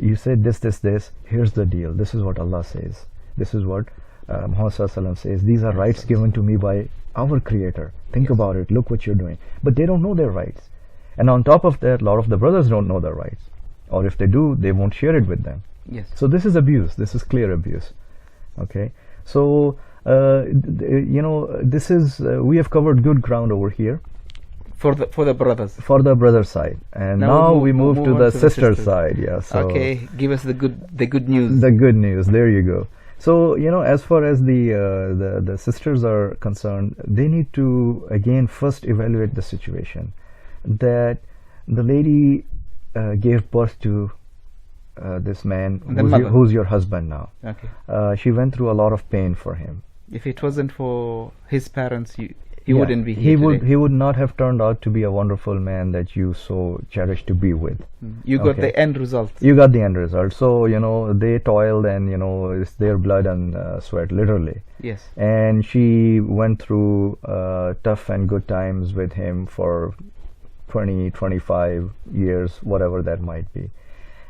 B: you said this, here's the deal. This is what Allah says. This is what Muhammad ﷺ says. These are rights given to me by our Creator. Think about it. Look what you're doing. But they don't know their rights. And on top of that, a lot of the brothers don't know their rights. Or if they do, they won't share it with them.
A: Yes.
B: So this is abuse. This is clear abuse. Okay. So, you know, this is, we have covered good ground over here.
A: For the brothers.
B: For the brother side. And now we move to the sister side. Yeah. So
A: okay. Give us the good news.
B: The good news. There you go. So, you know, as far as the sisters are concerned, they need to, again, first evaluate the situation. That the lady gave birth to this man who's your husband now.
A: Okay.
B: She went through a lot of pain for him.
A: If it wasn't for his parents, he wouldn't be
B: he
A: here
B: would
A: today.
B: He would not have turned out to be a wonderful man that you so cherish to be with.
A: You got the end result.
B: You got the end result. So, you know, they toiled, and, you know, it's their blood and sweat, literally.
A: Yes.
B: And she went through tough and good times with him for 20, 25 years, whatever that might be.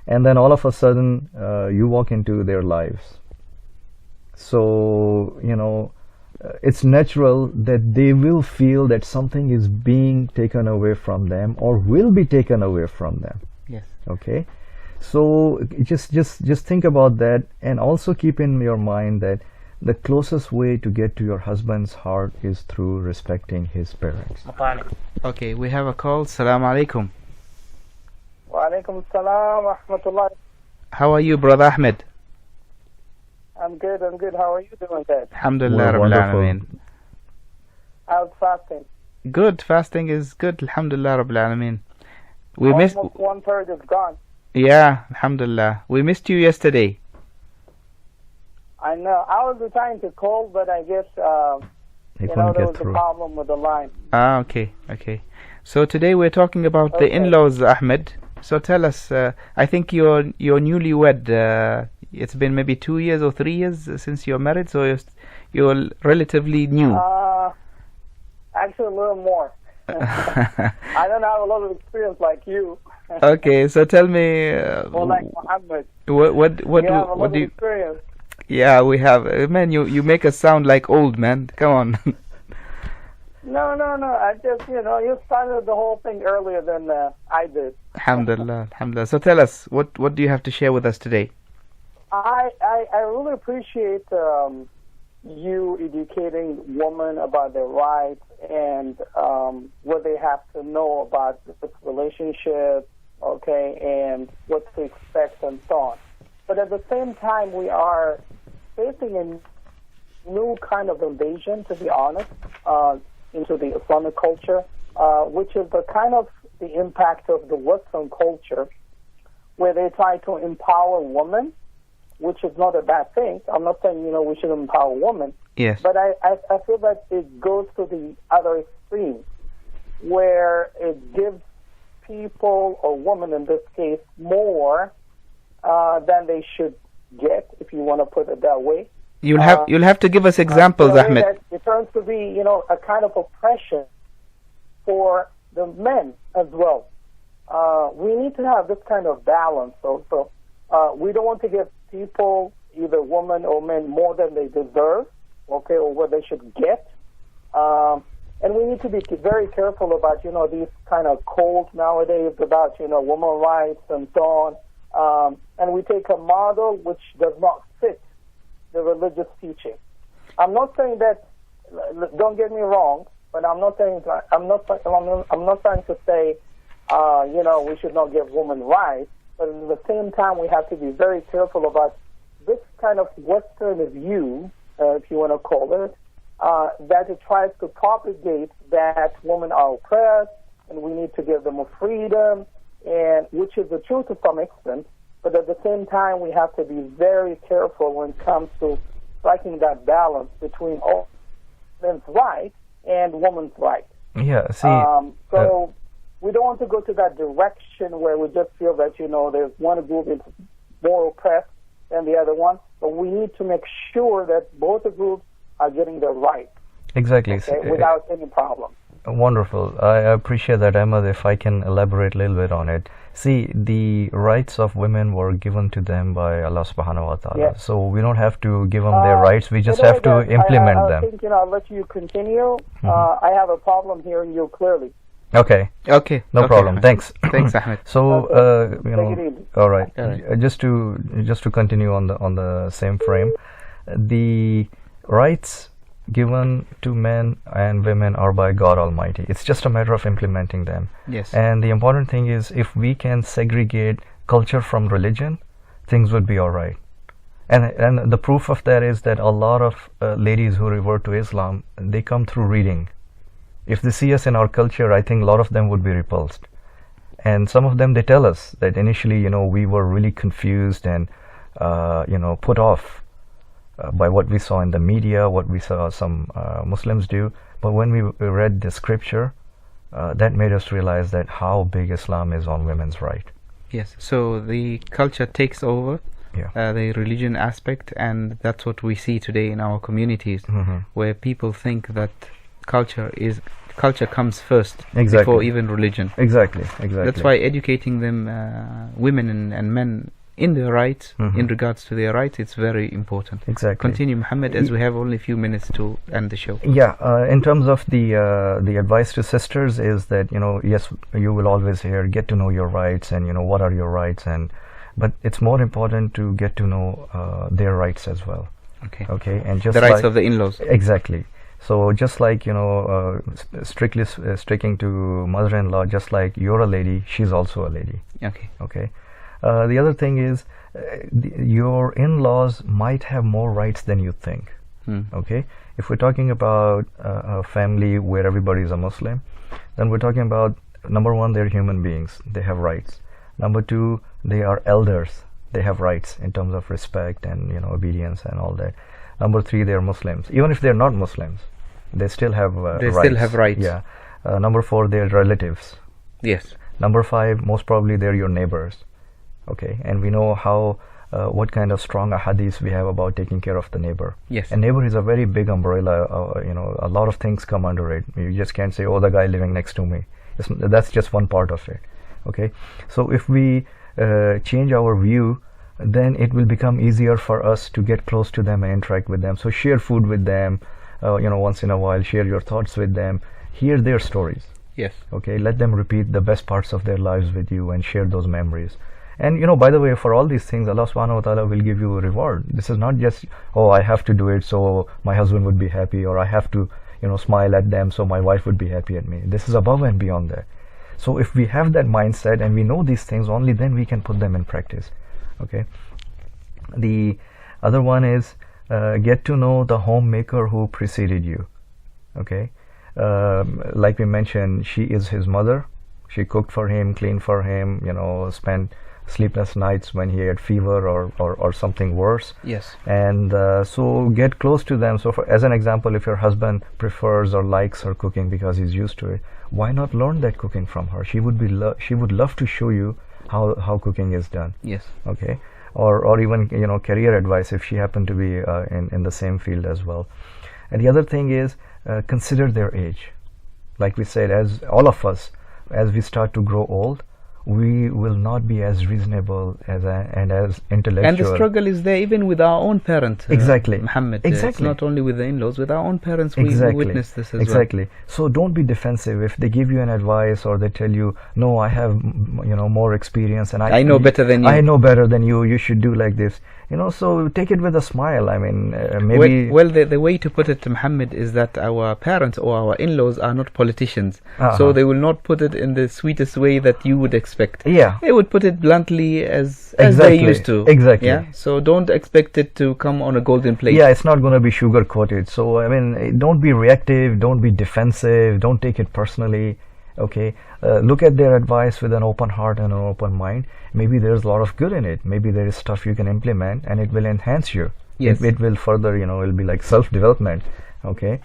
B: And then all of a sudden, you walk into their lives. So, you know, it's natural that they will feel that something is being taken away from them or will be taken away from them.
A: Yes.
B: Okay. So just think about that, and also keep in your mind that the closest way to get to your husband's heart is through respecting his parents.
A: Okay, we have a call. Assalamu alaikum.
D: Wa alaikum assalam wa rahmatullah.
A: How are you, brother Ahmed?
D: I'm good. How are you doing, guys?
A: Alhamdulillah Rabbil
B: Wonderful.
A: Alameen.
D: How's fasting?
A: Good, fasting is good. Alhamdulillah Rabbil Alameen. We
D: Almost
A: missed.
D: 1/3 is gone.
A: Yeah, Alhamdulillah. We missed you yesterday.
D: I know. I was trying to call, but I guess
B: He
D: there
B: couldn't
D: was
B: get
D: a
B: through.
D: problem with the line.
A: Ah, okay. So today we're talking about the
D: Okay.
A: in-laws, Ahmed. So tell us. I think you're newlywed. It's been maybe 2 years or 3 years since you're married, so you're relatively new.
D: Actually, a little more. I don't have a lot of experience like you.
A: Okay, so tell me.
D: Or like Muhammad.
A: What
D: You have a lot
A: do
D: of
A: you?
D: experience.
A: Yeah, we have. Man, you make us sound like old man. Come on.
D: No. I just, you started the whole thing earlier than I did.
A: Alhamdulillah. So tell us, what do you have to share with us today?
D: I really appreciate you educating women about their rights and what they have to know about this relationship, okay, and what to expect and so on. But at the same time, we are facing a new kind of invasion, to be honest, into the Islamic culture, which is the impact of the Western culture, where they try to empower women which is not a bad thing. I'm not saying, we should empower women.
A: Yes.
D: But I feel that it goes to the other extreme, where it gives people, or women in this case, more than they should get, if you want to put it that way.
A: You'll have to give us examples, Ahmed.
D: It turns to be, a kind of oppression for the men as well. We need to have this kind of balance also. We don't want to give people, either women or men, more than they deserve, okay, or what they should get. And we need to be very careful about, these kind of calls nowadays about, women's rights and so on. And we take a model which does not fit the religious teaching. I'm not saying that, don't get me wrong, but I'm not trying to say, we should not give women rights, but at the same time we have to be very careful about this kind of Western view, if you want to call it, that it tries to propagate that women are oppressed and we need to give them a freedom, and which is the truth to some extent, but at the same time we have to be very careful when it comes to striking that balance between men's rights and women's rights.
B: Yeah, see...
D: So we don't want to go to that direction where we just feel that, there's one group is more oppressed than the other one, but we need to make sure that both the groups are getting their rights.
B: Exactly.
D: Okay, without any problem.
B: Wonderful. I appreciate that, Ahmed. If I can elaborate a little bit on it. See, the rights of women were given to them by Allah subhanahu wa ta'ala.
D: Yes.
B: So we don't have to give them their rights, we just have to implement them.
D: I think, I'll let you continue. I have a problem hearing you clearly.
B: Okay. No problem.
A: Ahmed.
B: Thanks.
A: Thanks, Ahmed.
B: So,
D: Take it easy.
B: all right. Just to continue on the same frame, the rights given to men and women are by God Almighty. It's just a matter of implementing them.
A: Yes.
B: And the important thing is, if we can segregate culture from religion, things would be all right. And the proof of that is that a lot of ladies who revert to Islam, they come through reading. If they see us in our culture, I think a lot of them would be repulsed. And some of them, they tell us that initially, we were really confused and, put off by what we saw in the media, what we saw some Muslims do. But when we read the scripture, that made us realize that how big Islam is on women's right.
A: Yes, so the culture takes over the religion aspect, and that's what we see today in our communities, where people think that culture comes first before even religion.
B: Exactly.
A: That's why educating them, women and men, in their rights, in regards to their rights, it's very important.
B: Exactly.
A: Continue, Muhammad, as we have only a few minutes to end the show.
B: In terms of the advice to sisters is that, yes, you will always hear, get to know your rights and, what are your rights, but it's more important to get to know their rights as well. Okay. And just
A: the rights of the in-laws.
B: Exactly. So just like, strictly sticking to mother-in-law, just like you're a lady, she's also a lady. Okay. The other thing is, your in-laws might have more rights than you think. Okay. If we're talking about a family where everybody is a Muslim, then we're talking about, number one, they're human beings. They have rights. Number two, they are elders. They have rights in terms of respect and, obedience and all that. Number three, they're Muslims. Even if they're not Muslims, they still have rights. They still have rights. Yeah. Number four, they're relatives.
A: Yes.
B: Number five, most probably they're your neighbors. Okay. And we know how, what kind of strong ahadith we have about taking care of the neighbor.
A: Yes.
B: A neighbor is a very big umbrella. A lot of things come under it. You just can't say, oh, the guy living next to me. That's just one part of it. Okay. So if we change our view, then it will become easier for us to get close to them and interact with them. So share food with them, once in a while, share your thoughts with them, hear their stories.
A: Yes.
B: Okay, let them repeat the best parts of their lives with you and share those memories. And by the way, for all these things, Allah subhanahu wa ta'ala will give you a reward. This is not just, oh, I have to do it so my husband would be happy, or I have to, smile at them so my wife would be happy at me. This is above and beyond that. So if we have that mindset and we know these things, only then we can put them in practice. Okay. The other one is, get to know the homemaker who preceded you. Okay. Like we mentioned, she is his mother. She cooked for him, cleaned for him, spent sleepless nights when he had fever or something worse.
A: Yes.
B: And so get close to them. So as an example, if your husband prefers or likes her cooking because he's used to it, why not learn that cooking from her? She would love to show you how cooking is done.
A: Yes.
B: Okay. Or even career advice if she happened to be in the same field as well. And the other thing is consider their age. Like we said, as all of us, as we start to grow old, we will not be as reasonable and as intellectual.
A: And the struggle is there even with our own parents.
B: Exactly.
A: Muhammad.
B: Exactly.
A: It's not only with the in-laws, with our own parents we witness this as well.
B: Exactly. So don't be defensive if they give you an advice or they tell you, no, I have more experience and I
A: know better than you.
B: I know better than you. You should do like this. So take it with a smile. I mean, maybe.
A: Well, the way to put it, Muhammad, is that our parents or our in-laws are not politicians, so they will not put it in the sweetest way that you would expect.
B: Yeah.
A: They would put it bluntly as
B: Exactly.
A: they used to.
B: Exactly.
A: Yeah. So don't expect it to come on a golden plate.
B: Yeah, it's not going to be sugar coated. So I mean, don't be reactive. Don't be defensive. Don't take it personally. Okay, look at their advice with an open heart and an open mind. Maybe there's a lot of good in it. Maybe there is stuff you can implement and it will enhance you.
A: Yes.
B: It will further, it'll be like self-development. Okay,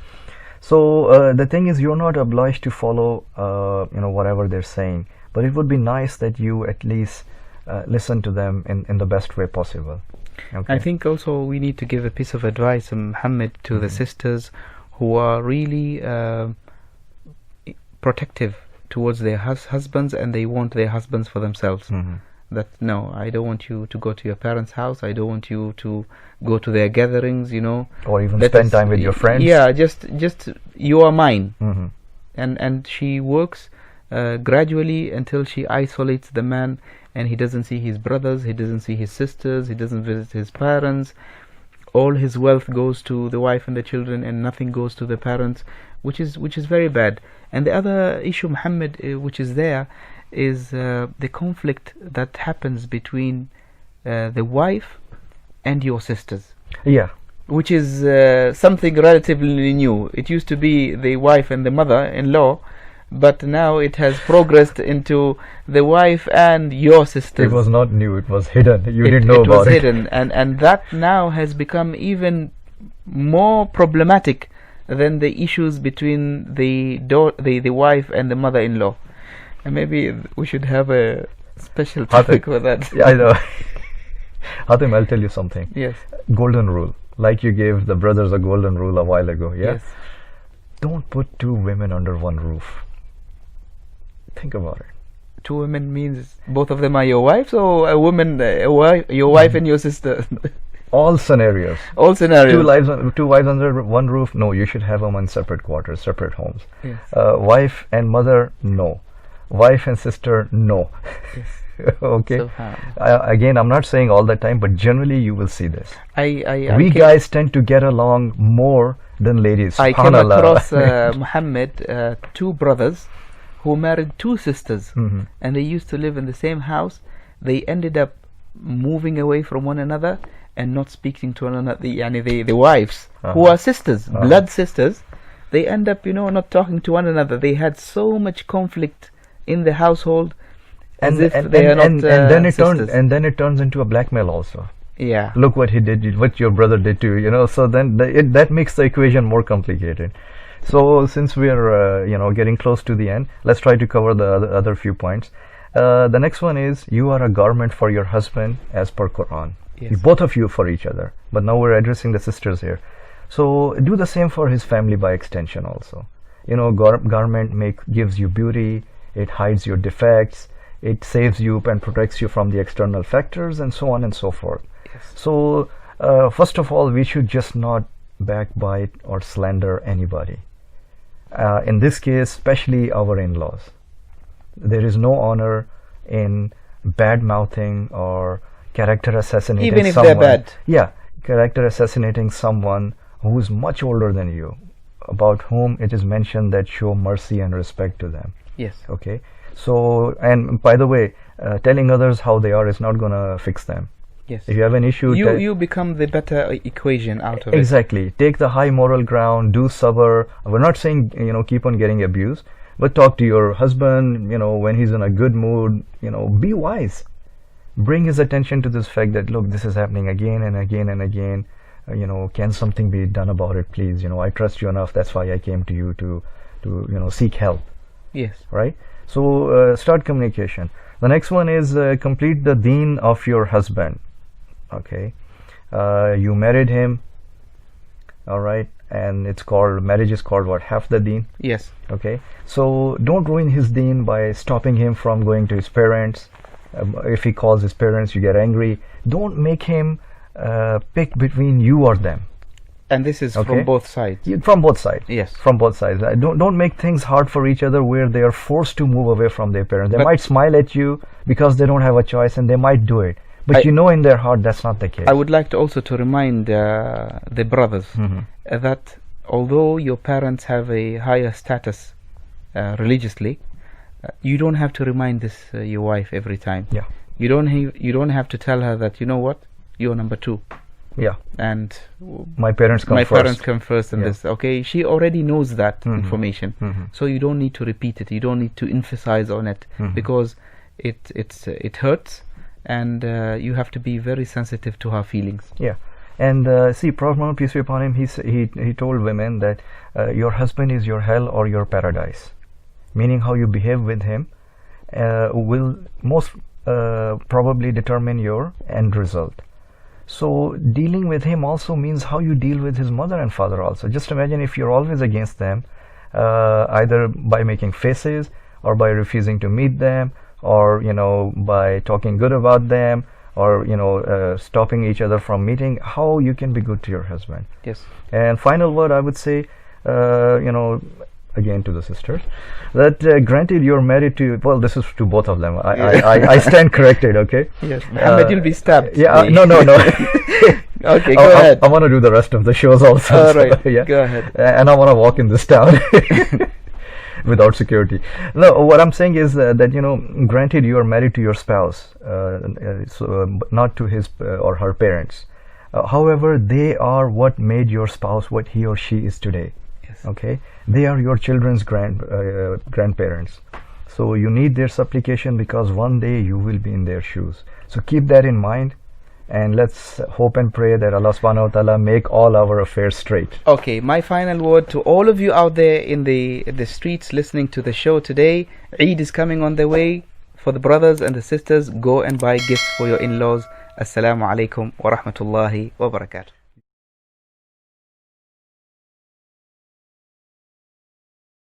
B: so the thing is, you're not obliged to follow, whatever they're saying, but it would be nice that you at least listen to them in the best way possible. Okay.
A: I think also we need to give a piece of advice, Muhammad, to the sisters who are really protective towards their husbands, and they want their husbands for themselves. That no, I don't want you to go to your parents' house, I don't want you to go to their gatherings,
B: or even spend time with your friends.
A: Yeah, just you are mine. And she works gradually until she isolates the man, and he doesn't see his brothers, he doesn't see his sisters, he doesn't visit his parents. All his wealth goes to the wife and the children, and nothing goes to the parents, which is very bad. And the other issue, Muhammad, which is there, is the conflict that happens between the wife and your sisters.
B: Yeah.
A: Which is something relatively new. It used to be the wife and the mother-in-law, but now it has progressed into the wife and your sisters.
B: It was not new, it was hidden. You didn't know about it.
A: It was hidden, and that now has become even more problematic than the issues between the wife and the mother-in-law. And maybe we should have a special topic for that.
B: Yeah, I know. Hatim, I'll tell you something.
A: Yes.
B: Golden rule. Like you gave the brothers a golden rule a while ago, yeah?
A: Yes.
B: Don't put two women under one roof. Think about it.
A: Two women means both of them are your wives, or a woman, your wife and your sister?
B: All scenarios.
A: All scenarios.
B: Two wives under one roof? No, you should have them in separate quarters, separate homes.
A: Yes.
B: Wife and mother? No. Wife and sister? No.
A: Yes.
B: Okay.
A: So,
B: again, I'm not saying all the time, but generally you will see this.
A: We
B: guys tend to get along more than ladies.
A: I came across Muhammad, two brothers who married two sisters, and they used to live in the same house. They ended up moving away from one another and not speaking to one another. The wives, who are sisters, blood sisters, they end up not talking to one another. They had so much conflict in the household, as if they are not sisters.
B: And then it turns into a blackmail also.
A: Yeah.
B: Look what he did, what your brother did to you. So then that makes the equation more complicated. So since we are getting close to the end, let's try to cover the other few points. The next one is, you are a garment for your husband as per Quran.
A: Yes.
B: Both of you for each other. But now we're addressing the sisters here. So do the same for his family by extension also. Garment gives you beauty, it hides your defects, it saves you and protects you from the external factors, and so on and so forth.
A: Yes.
B: So first of all, we should just not backbite or slander anybody. In this case, especially our in-laws. There is no honor in bad mouthing or character assassinating
A: even if
B: someone.
A: they're bad.
B: Yeah, character assassinating someone who is much older than you, about whom it is mentioned that show mercy and respect to them.
A: Yes.
B: Okay. So, and by the way, telling others how they are is not going to fix them.
A: Yes.
B: If you have an issue,
A: you become the better equation out of it.
B: Exactly. Take the high moral ground, do sabr. We're not saying keep on getting abused, but talk to your husband when he's in a good mood. Be wise. bring his attention to this fact that, look, this is happening again and again and again. Can something be done about it, please? I trust you enough. That's why I came to you to seek help.
A: Yes.
B: Right? So start communication. The next one is complete the deen of your husband. Okay. You married him. All right. And marriage is called what? Half the deen.
A: Yes.
B: Okay. So don't ruin his deen by stopping him from going to his parents. If he calls his parents, you get angry. Don't make him pick between you or them.
A: And this is from both sides.
B: From both sides.
A: Yes.
B: From both sides. Don't make things hard for each other where they are forced to move away from their parents. They might smile at you because they don't have a choice, and they might do it. But in their heart that's not the case.
A: I would like to also to remind the brothers that although your parents have a higher status religiously, you don't have to remind this your wife every time.
B: Yeah.
A: You don't have to tell her that, you know what, you're number 2.
B: Yeah.
A: And
B: my parents come first
A: in this. Okay, she already knows that information. So you don't need to repeat it. You don't need to emphasize on it because it hurts, and you have to be very sensitive to her feelings.
B: Yeah. And see, Prophet Muhammad, peace be upon him, he told women that your husband is your hell or your paradise, meaning how you behave with him will most probably determine your end result. So dealing with him also means how you deal with his mother and father also. Just imagine if you're always against them, either by making faces or by refusing to meet them, or by talking good about them, or stopping each other from meeting. How you can be good to your husband?
A: Yes.
B: And final word, I would say, again to the sisters, that granted you're married to, well, this is to both of them. I stand corrected. Okay.
A: Yes. Muhammad, you'll be stabbed.
B: Yeah. No.
A: Okay, go ahead.
B: I want to do the rest of the shows also.
A: All right.
B: So, yeah.
A: Go ahead.
B: And I want to walk in this town without security. No, what I'm saying is that granted you are married to your spouse, so not to his or her parents. However, they are what made your spouse what he or she is today.
A: Yes.
B: Okay, they are your children's grandparents. So you need their supplication, because one day you will be in their shoes. So keep that in mind, and let's hope and pray that Allah subhanahu wa ta'ala make all our affairs straight.
A: Okay, my final word to all of you out there in the streets listening to the show today. Eid is coming on the way. For the brothers and the sisters, go and buy gifts for your in-laws. Assalamu alaikum wa rahmatullahi wa barakatuh.